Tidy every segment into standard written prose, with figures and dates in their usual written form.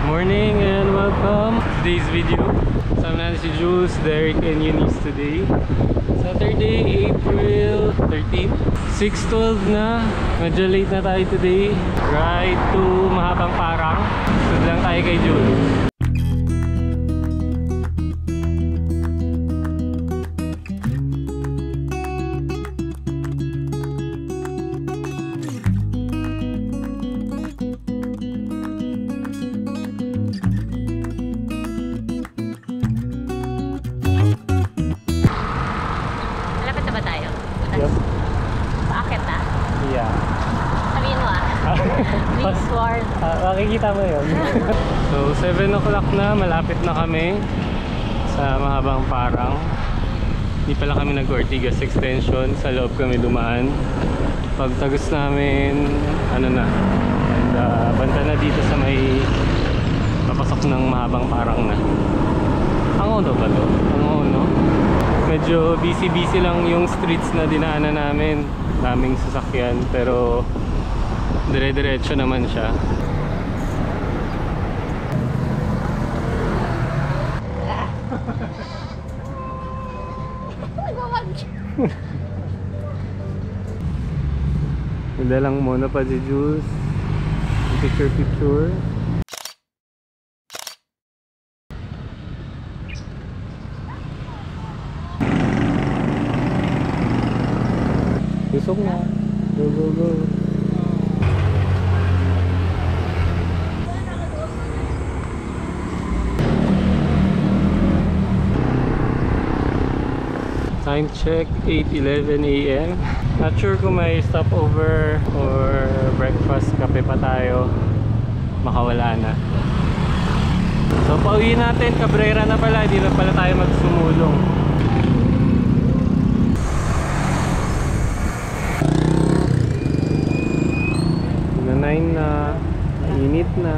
Morning and welcome to today's video. Kasama natin si Jules, Derek, and Eunice today. Saturday, April 13, 6:12 na. Medyo late na tayo today. Ride to Mahabang Parang. Sunod lang tayo kay Jules. Yep. Paakit na? Yeah. Sabihin mo Please Ward. Makikita mo yun. So 7 o'clock na, malapit na kami sa Mahabang Parang. Hindi pala kami nag-Ortigas Extension, sa loob kami dumaan. Pagtagos namin, ano na, and banta na dito sa may papasok ng Mahabang Parang na. Ang ba to? Ang medyo busy lang yung streets na dinaanan namin. Daming sasakyan pero dire-diretso naman siya. Ganda lang muna pa si Jules. Picture. Busog na. Go. Time check, 8:11 AM. Not sure kung may stopover or breakfast, kape pa tayo. Makawala na. So pauwi natin, Cabrera na pala. Hindi na pala tayo magsumulong. Na mainit na.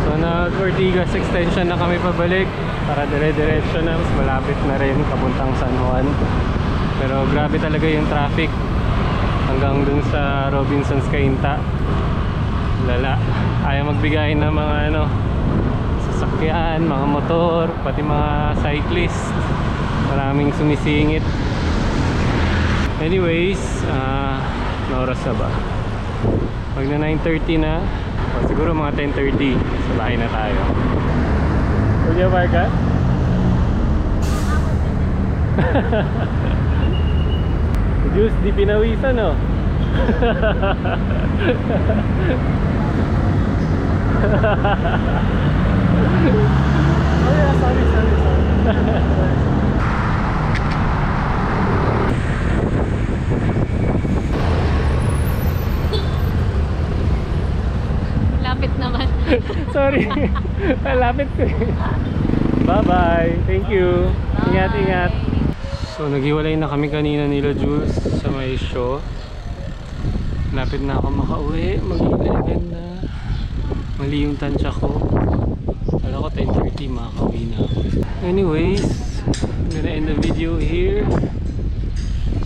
So nag-Ortigas Extension na kami pabalik para dire-diretso na, mas malapit na rin papuntang San Juan. Pero grabe talaga yung traffic hanggang dun sa Robinsons Cainta. Lala, ayaw magbigayin ng mga sasakyan, mga motor, pati mga cyclist. Maraming sumisingit. Anyways, na oras na ba? Pag na 9:30 na, o siguro mga 10:30, sa bahay na tayo. Kuya Marga? Juice, di pinawisan no? Oh yeah, sorry. Lapit naman. Sorry. Lapit ko. Bye-bye. Thank you. Bye. Ingat. So naghiwalay na kami kanina nila Jules sa may show. Lapit na ako makauwi. Mag-11 na. Mali yung tansya ko. Kala ko 10:30 makakauwi na ako. Anyways, I'm gonna end the video here.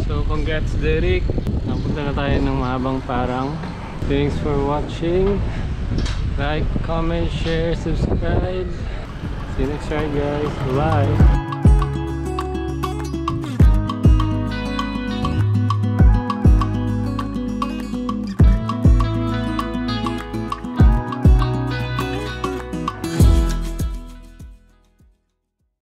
So congrats Derek. Napunta na tayo ng Mahabang Parang. Thanks for watching. Like, comment, share, subscribe. See you next time guys. Bye.